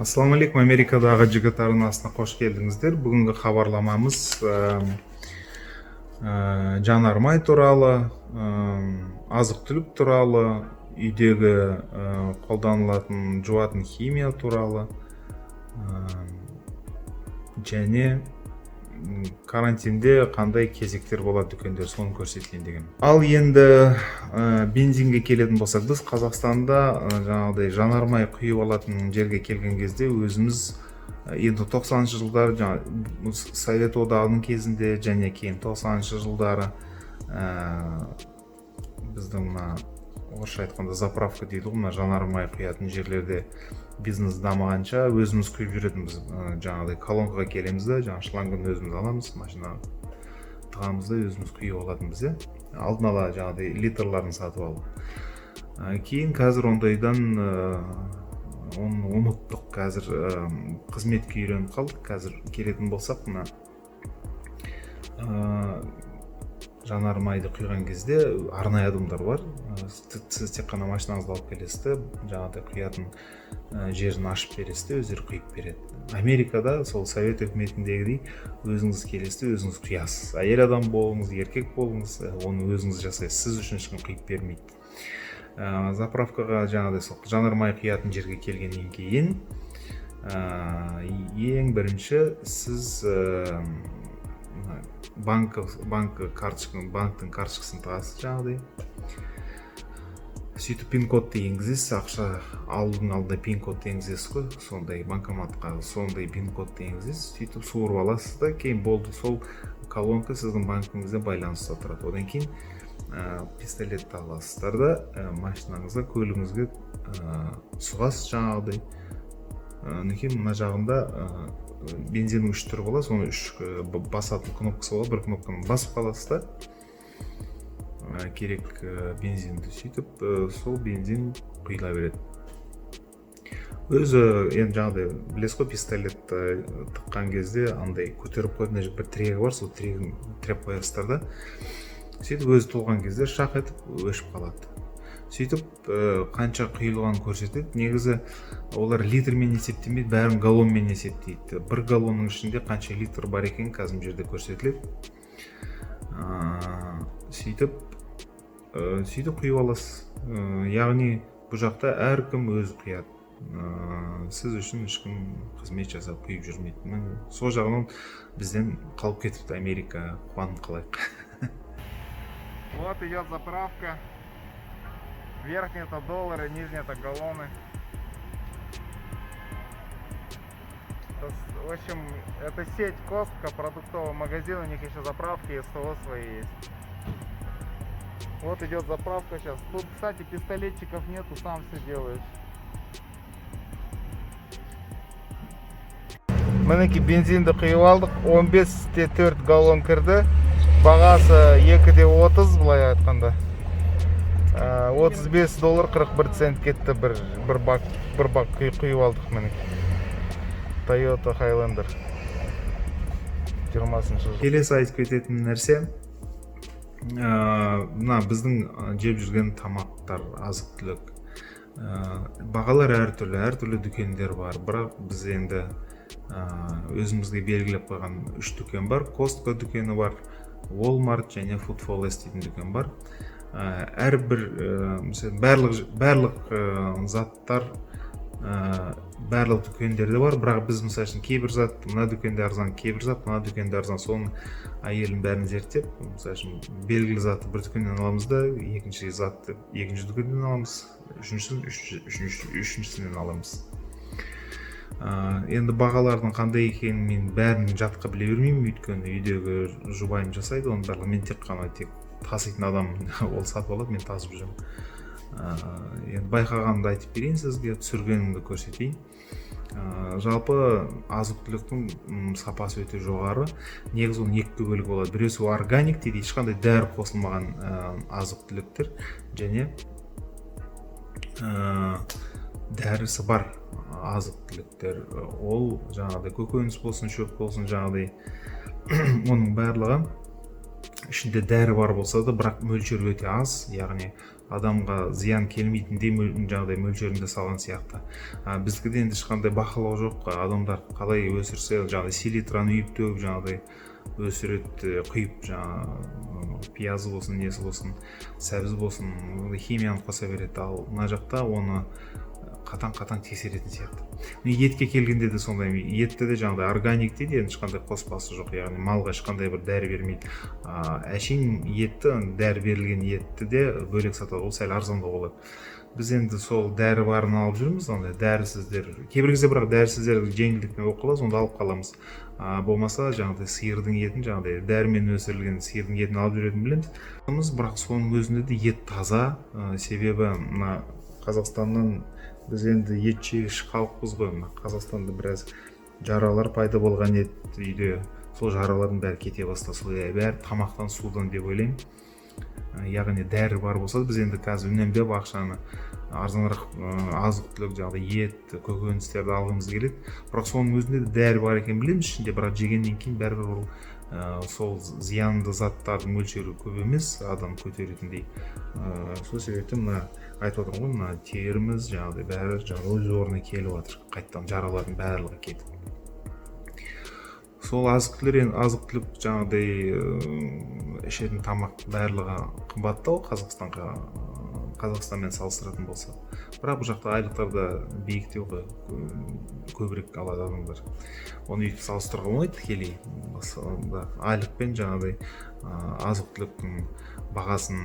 Ассалаумағалейкум, Америкадағы жігіт арнасына қош келдіңіздер. Бүгінгі хабарламамыз жанармай туралы, азық-түлік туралы, үйдегі қолданылатын жуатын химия туралы және карантинде қандай кезектер болады дүкендер, соны көрсетейін деген. Ал енді бензинге келетін болсақ, біз Қазақстанда жаңағыдай жанармай құйып алатын жерге келген кезде өзіміз енді 90-шы жылдар Совет одағының кезінде және кейін 90-шы жылдары біздің мына орысша айтқанда заправка дейді ғой, мына жанармай құятын жерлерде бизнес дамығанша өзіміз құйып жүретінбіз. Жаңағыдай колонкаға келеміз да, жаңағы шлангын өзіміз аламыз, машинаға тығамыз да өзіміз құйып алатынбыз. Алдын ала жаңағыдай литрларын сатып алып. Кейін қазір ондайдан оны ұмыттық. Қазір қызметке үйреніп қалдық. Қазір келетін болсақ, мына жанармайды құйған кезде арнайы адамдар бар. Сіз тек қана машинаңызды алып келесіз, жаңағыдай құятын жерін ашып бересіз, өздері құйып береді. Америкада сол Совет үкіметіндегідей өзіңіз келесіз, өзіңіз құясыз. Әйел адам болыңыз, еркек болыңыз, оны өзіңіз жасайсыз, сіз үшін ешкім құйып бермейді. Заправкаға жаңағыдай сол жанармай құятын жерге келгеннен кейін ең бірінші сіз банктың карточкасын тағасыз жаңағыдай. Сөйтіп пин-кодты енгізесіз, ақша алудың алдында пин-кодты енгізесіз ғой, сондай банкоматқа сондай пин-кодты енгізесіз, сөйтіп суырып аласыз да, кейін болды, сол колонка сіздің банкіңізде байланыста тұрады. Одан кейін пистолетті аласыздар да машинаңызға, көлігіңізге сұғасыз жаңағыдай. Кейін мына жағында бензиннің 3 түрі болады, соны 3 басатын кнопкасы болады, бір кнопканы басып қаласыз да, керек бензинді, сөйтіп сол бензин құйыла береді. Өзі енді жаңағыдай білесіз ғой, пистолет тыққан кезде андай көтеріп қойатын бір тірегі бар, сол тірегін тіреп қоясыздар да, сөйтіп өзі толған кезде шақ етіп өшіп қалады. Сөйтіп қанша құйылғанын көрсетеді. Негізі олар литрмен есептемейді, бәрін галлонмен есептейді. Бір галлонның ішінде қанша литр бар екен қазір жерде көрсетіледі. Сөйтіп құйып аласыз. Яғни бұл жақта әркім өзі құяды. Сіз үшін ешкім қызмет жасап құйып жүрмейді. Сол жағынан бізден қалып кетіпті Америка, қуанып қалайық. Вот идет заправка. Верхние это доллары, нижние это галлоны. В общем, это сеть Костка, продуктовый магазин, у них еще заправки и СТО свои есть. Вот идет заправка сейчас. Тут, кстати, пистолетчиков нету, сам все делаешь. Мінеки бензинді құйып алдық, 15-4 галлон кірді. Бағасы 2,30 былай айтқанда. $35 41 цент кетті, бір бак құйып алдық мінеки. Toyota Highlander 20-шы жыл. Келесі айтып кететін нәрсе, мына біздің жеп жүрген тамақтар, азық-түлік, бағалар әртүрлі дүкендер бар. Бірақ біз енді өзімізге белгілеп қойған 3 дүкен бар. Costco дүкені бар, Walmart және Food Forest дейтін дүкен бар. Барлық заттар барлық дүкендерде бар, бірақ біз мысал үшін кейбір зат мына дүкенде арзан, кейбір зат мына дүкенде арзан, соның әйелін бәрін зерттеп, мысал үшін белгілі затты бір дүкеннен аламыз да, екінші затты екінші дүкеннен аламыз, үшіншісінен аламыз. Енді бағалардың қандай екенін мен бәрін жатқа біле бермеймін, өйткені үйдегі жұбайым жасайды, оның барлығы мен тек таситын адам ол сатып алады, мен тасып жүрмін. Енді байқағанымды айтып берейін сізге, түсіргенімді көрсетейін. Жалпы азық-түліктің сапасы өте жоғары. Негізі оның 2 бөлігі болады. Біреусі органик дейді, ешқандай дәрі қосылмаған азық-түліктер, және дәрісі бар азық-түліктер. Ол жаңағыдай көкөніс болсын, шөп болсын, жаңағыдай оның барлығы ішінде дәрі бар болса да, бірақ мөлшері өте аз, яғни адамға зиян келмейтіндей жаңағыдай мөлшерінде салған сияқты. Біздікіде енді ешқандай бақылау жоқ, адамдар қалай өсірсе, жаңағыдай селитраны үйіп төгіп жаңағыдай өсіреді, құйып, жаңағы пиязы болсын, несі болсын, сәбіз болсын, химияны қоса береді. Ал мына жақта оны қатаң тексеретін сияқты. Етке келгенде де сондай, етті де жаңағыдай органик дейді, енді ешқандай қоспасы жоқ, яғни малға ешқандай бір дәрі бермейді. Әшейін етті, дәрі берілген етті де бөлек сатады, ол сәл арзандау болады. Біз енді сол дәрі барын алып жүрміз, ондай дәрісіздер. Кейбір кезде бірақ дәрісіздер жеңілдікпен болып қалады, сонда алып қаламыз. Болмаса жаңағыдай сиырдың етін, жаңағыдай дәрімен өсірілген сиырдың етін алып жүретін білеміз. Бірақ соның өзінде де ет таза, себебі мына Қазақстаннан біз енді ет жегіш халықпыз ғой. Қазақстанда біраз жаралар пайда болған ет үйде, сол жаралардың бәрі кете бастады. Бәрі тамақтан, судан деп ойлаймын. Яғни дәрі бар болса, біз енді қазір үнемдеп ақшаны арзанырақ азық-түлік, жаңағыдай ет, көкөністерді алғымыз келеді. Бірақ соның өзінде де дәрі бар екен білеміз ішінде, бірақ жегеннен кейін бәрібір ол сол зиянды заттардың мөлшері көп емес, адам көтеретіндей. Сол себептен мына айтып отырмын ғой, мына теріміз жаңағыдай бәрі өз орнына келіп жатыр, қайттан жаралардың барлығы кетіп. Сол азық-түлік жаңағыдай ішетін тамақ барлығы қымбаттау Қазақстанмен салыстыратын болса. Бірақ бұл жақта айлықтар да биіктеу ғой, көбірек алады адамдар. Оны өйтіп салыстыруға болмайды тікелей. Айлықпен жаңағыдай азық-түліктің бағасын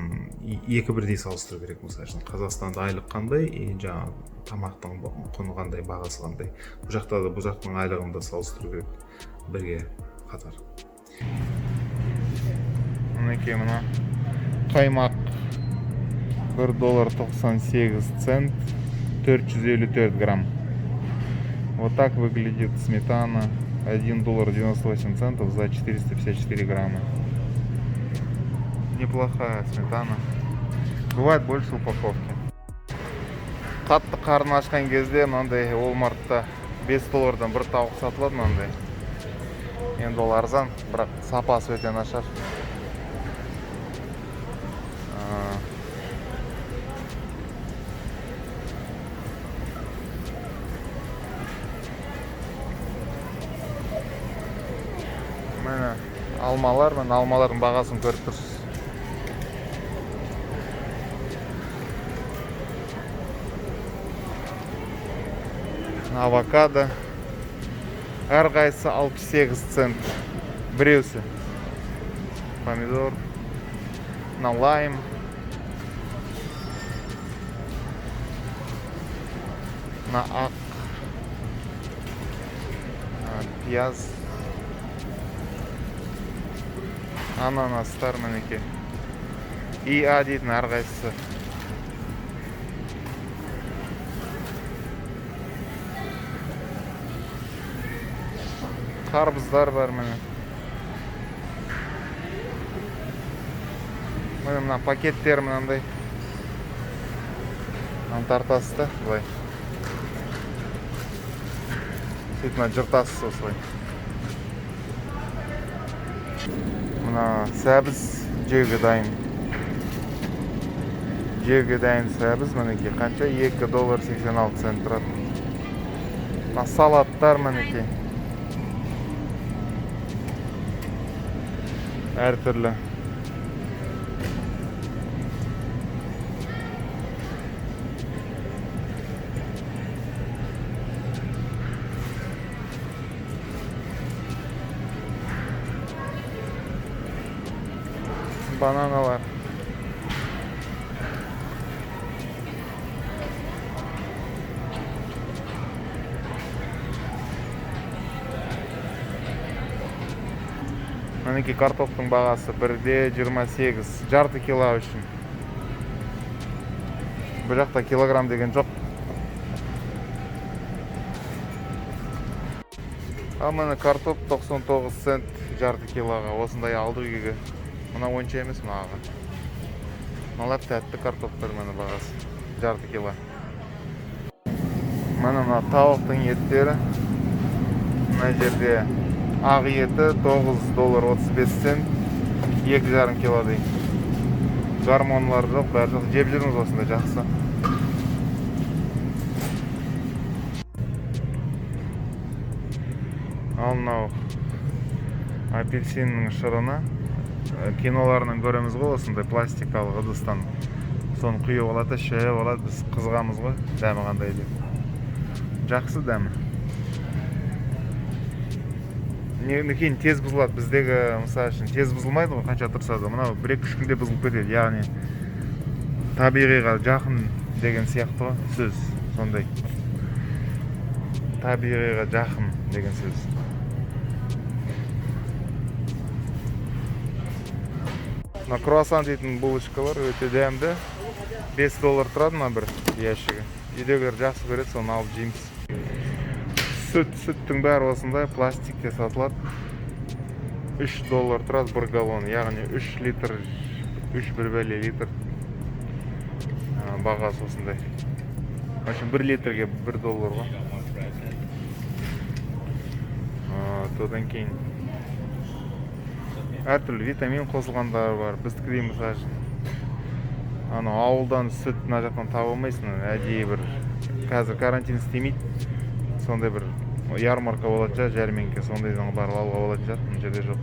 екі бірдей салыстыру керек. Мысалы үшін Қазақстанда айлық қандай, жаңағы тамақтың құны қандай, бағасы қандай. Бұл жақта да бұл жақтың айлығын да салыстыру керек бірге қатар. Мінекей мына қаймақ $1.98, 454 грамм. Вот так выглядит сметана, $1.98 за 454 грамма. Неплохая сметана. Бывает больше упаковки. Қатты қарын ашқан кезде мынандай Walmart'та $5 бір тауық сатылады мынандай. Енді ол арзан, бірақ сапасы өте нашар. Міне алмалардың бағасын көріп тұрсыз. Авокадо әрқайсысы 68 цент. Біреусі. Помидор, лайм. Ақ пияз. Ананастар мінекей. ИА дейтін әрқайсысы. Қарбыздар бар міне. Мына пакеттер мынандай. Тартасыз да, былай. Сөйтіп жыртасыз осылай. Мына сәбіз жеуге дайын. Жеуге дайын сәбіз мінекей. Қанша? $2.86 тұрады. Мына салаттар мінекей. Әртүрлі. Бананалар. Мінекей картоптың бағасы $1.28, жарты кило үшін. Бұл жақта килограмм деген жоқ. Ал міне картоп 99 цент жарты килоға. Осындай алдық үйге. Мына онша емес мынаға. Мыналар тәтті картоптар міне бағасы. Жарты кило. Мына тауықтың еттері. Мына жерде ақ еті $9.35. 2,5 килодей. Гармонлар жоқ, бәрі жоқ. Жеп жүрміз осында жақсы. Ал мынау апельсиннің шырыны киноларынан көреміз ғой, осындай пластикалық ыдыстан. Соны құйып алады, шайып алады, біз қызғамыз ғой, дәмі қандай деп. Жақсы дәмі. Кейін тез бұзылады. Біздегі, мысалы үшін, тез бұзылмайды ғой, қанша тұрса да. Мынау 1-2 күнде бұзылып кетеді. Яғни табиғиға жақын деген сияқты ғой, сөз. Сондай. Табиғиға жақын деген сөз. Мына круассан дейтін булочкалар өте дәмді. $5 тұрады ма бір ящигі. Үйдегілер жақсы көреді, соны алып жейміз. Сүттің бәрі осындай пластикте сатылады. $3 тұрады бір галлон, яғни 3 литр, 3,1 литр бағасы осындай. Машин 1 литрге $1 ғой. Тодан кейін әртүрлі витамин қосылғандары бар. Біздікі дейміз ашын. Ауылдан сүт мына жақтан таба алмайсың. Әдейі бір қазір карантин істемейді. Сондай бір ярмарка болады жа, жәрмеңке, сондайдан барып алуға болатын жат, мына жерде жоқ.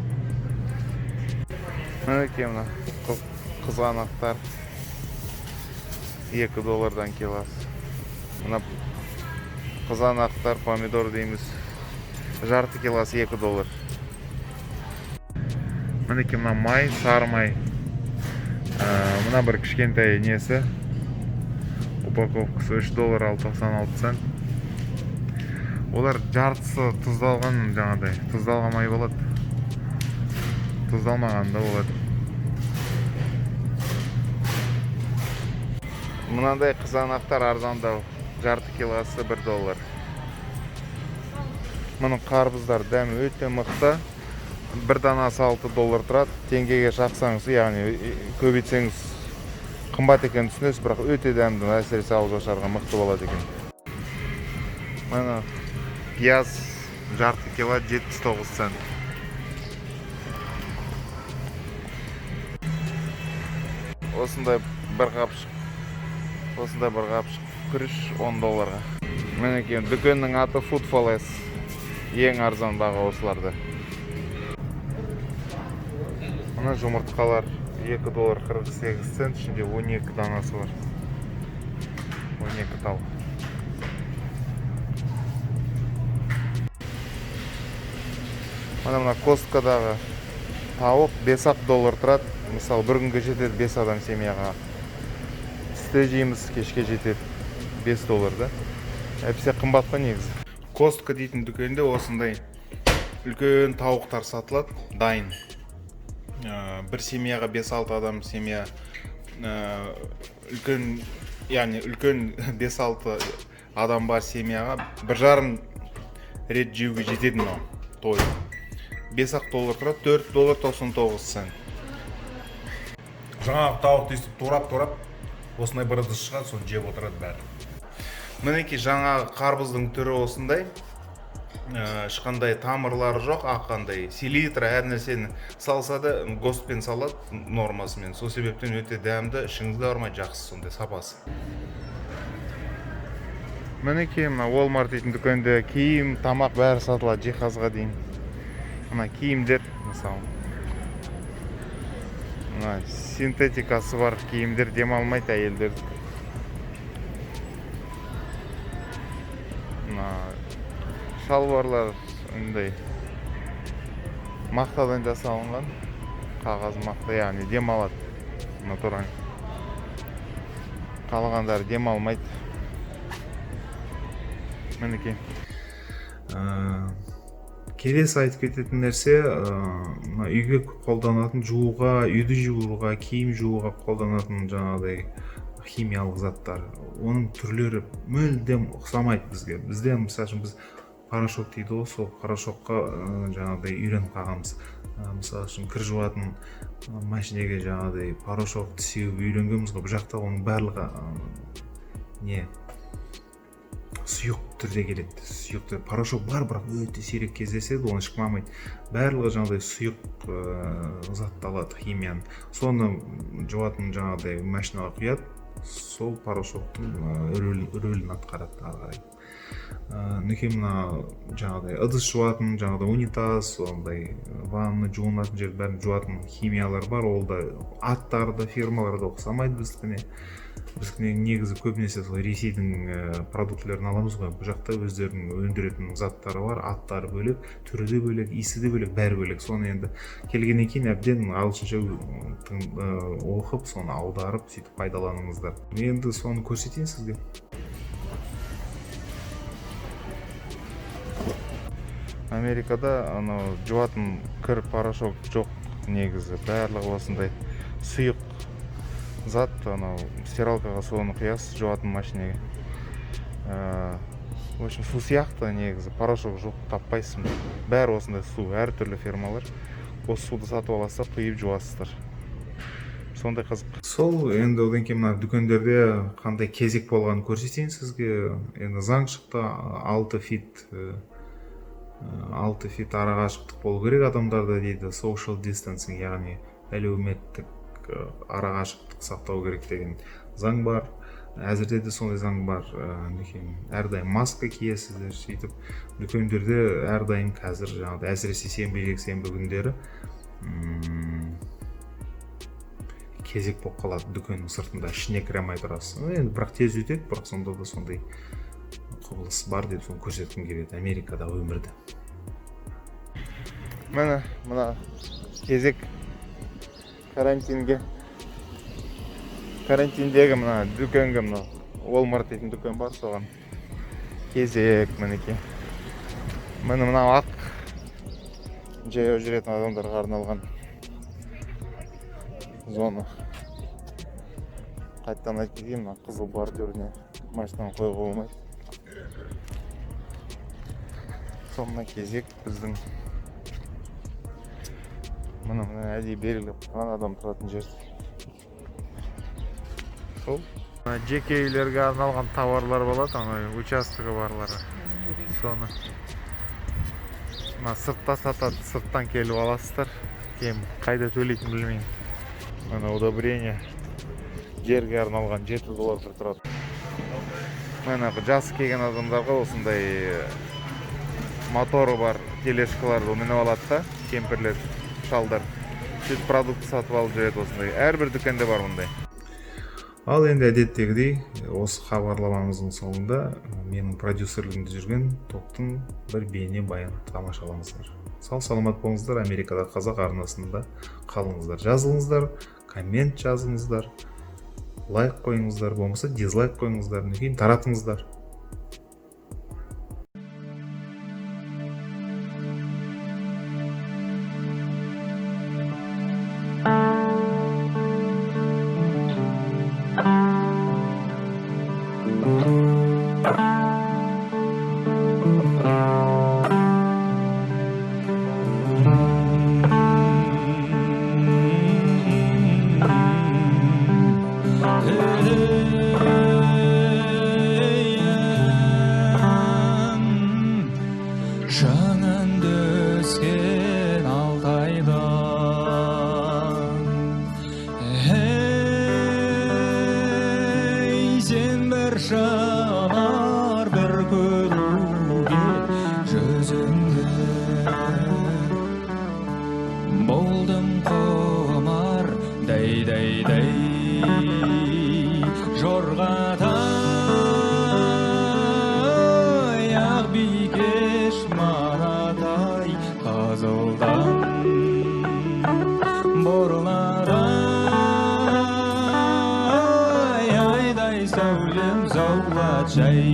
Мінекей мына қызғанақтар $2 келасы. Мына қызғанақтар, помидор дейміз, жарты келасы $2. Мінекей мына май, сары май. Мына бір кішкентай несі, упаковкасы $3.96. Олар жартысы тұздалған жаңадай, тұздалған май болады. Тұздалмағанда болады. Мынандай қызанақтар арзандау, жарты келасы $1. Мұның қарбыздар дәмі өте мықты. Бір данасы $6 тұрады. Теңгеге шақсаңыз, яғни көбейтсеңіз қымбат екен түсінесіз, бірақ өте дәмді, әсіресе ауызашарға мықты болады екен. Мына пияз жарты кило 79 цент. Осындай бір қапшық күріш $10. Мінекей дүкеннің аты Food Palace. Ең арзан баға осыларды. Мына жұмыртқалар $2.48, ішінде 12 данасы бар. 12 тал. Мына Косткадағы тауық $5 тұрады. Мысалы, бір күнге жетеді 5 адам семьяға. Түсте жейміз, кешке жетеді $5 да. Әпсе қымбат па негізі. Костка дейтін дүкенде осындай үлкен тауықтар сатылады, дайын. Бір семьяға 5-6 адам семья, үлкен 5-6 адам бар семьяға 1,5 рет жеуге жетеді мынау той. $5 тұрады, $4.99. Жаңағы тауықты естіп турап, осындай бір ыдыс шығады, соны жеп отырады бәрі. Мінекей жаңағы қарбыздың түрі осындай. Ешқандай тамырлары жоқ, аққандай селитра әр нәрсені салса да ГОСТпен салады нормасымен. Сол себептен өте дәмді, ішіңізде ауырмай, жақсы сондай сапасы. Мінекей мына Walmart дейтін дүкенде киім, тамақ бәрі сатылады, жиһазға дейін. Мына киімдер, мысалы. Мына синтетикасы бар киімдер демалмайды әйелдер. Шалбарлар үндай мақтадан жасалынған, қағаз мақта, яғни демалады натуран. Қалғандары демалмайды. Мінекей. Келесі айтып кететін нәрсе, үйге қолданатын жууға, үйді жууға, киім жууға қолданатын жаңағыдай химиялық заттар. Оның түрлері мүлдем ұқсамайды бізге. Бізде, мысалы, біз порошок дейді ғой, сол порошокқа жаңағыдай үйреніп қалғанбыз. Мысалы үшін кір жуатын машинеге жаңағыдай порошокты сеуіп үйренгенбіз ғой. Бұл жақта оның барлығы сұйық түрде келеді. Сұйық түрде порошок бар, бірақ өте сирек кездеседі, оны ешкім алмайды. Барлығы жаңағыдай сұйық затты алады, химияны. Соны жуатын жаңағыдай машинаға құяды, сол порошоктың рөлін атқарады ары қарай. Нүке мына жаңағыдай ыдыс жуатын, жаңағыдай унитаз, ондай ванна жуынатын жерді бәрін жуатын химиялар бар. Ол да аттары да фирмалары да ұқсамайды біздікіне. Біздікіне негізі көбінесе сол Ресейдің продуктілерін аламыз ғой. Бұл жақта өздерінің өндіретін заттары бар, аттары бөлек, түрі де бөлек, иісі де бөлек, бәрі бөлек. Соны енді келгеннен кейін әбден ағылшынша оқып, соны аударып, сөйтіп пайдаланыңыздар. Енді соны көрсетейін сізге. Америкада анау жуатын кір порошок жоқ негізі. Барлығы осындай сұйық зат, анау стиралкаға соны құясыз жуатын машинеге. В общем, су сияқты негізі, порошок жоқ, таппайсың. Бәрі осындай су, әртүрлі фирмалар. Осы суды сатып аласыздар, құйып жуасыздар. Сондай қызық. Сол енді одан кейін мына дүкендерде қандай кезек болғанын көрсетейін сізге. Енді заң шықты, 6 фит арақашықтық болу керек адамдарда дейді, social distancing, яғни әлеуметтік арақашықтық сақтау керек деген заң бар. Әзірде де сондай заң бар. Әрдайым маска киесіздер, сөйтіп дүкендерде әрдайым қазір жаңағыдай, әсіресе сенбі жексенбі күндері кезек болып қалады дүкеннің сыртында, ішіне кіре алмай тұрасыз. Енді бірақ тез өтеді, бірақ сонда да сондай құбылыс бар деп соны көрсеткім келеді Америкада өмірді. Міне мына кезек карантиндегі мына дүкенге, мына Walmart дейтін дүкен бар, соған кезек мінеке. Міне мына ақ жаяу жүретін адамдарға арналған зона. Қайттан айтып кетейін, мына қызыл бордюріне машинаны қойуға болмайды. Сонына кезек біздің мына әдейі белгілеп қойған адам тұратын жер. Сол жеке үйлерге арналған тауарлар болады, ана участогы барлары. Соны мына сыртта сатады, сырттан келіп аласыздар. Кейін қайда төлейтін білмеймін. Мына удобрение жерге арналған $7 тұрады. Мына жасы келген адамдарға осындай моторы бар тележкаларды мініп алады да, кемпірлер, шалдар. Сөйтіп продукт сатып алып жүреді осындай. Әрбір дүкенде бар мұндай. Ал енді әдеттегідей осы хабарламамыздың соңында менің продюсерлігімде жүрген топтың бір бейне баян тамашалаңыздар. Сау саламат болыңыздар, Америкада қазақ арнасында қалыңыздар. Жазылыңыздар, коммент жазыңыздар, лайк қойыңыздар, болмаса дизлайк қойыңыздар, кейін таратыңыздар. Жанымды өскен Алтайдан, ей сен бір жанар бір көруге жүзіңді, болдым құмар дай жорғатай ақ бикеш манатай қызылдан борларай айдай сәулем заулат жай.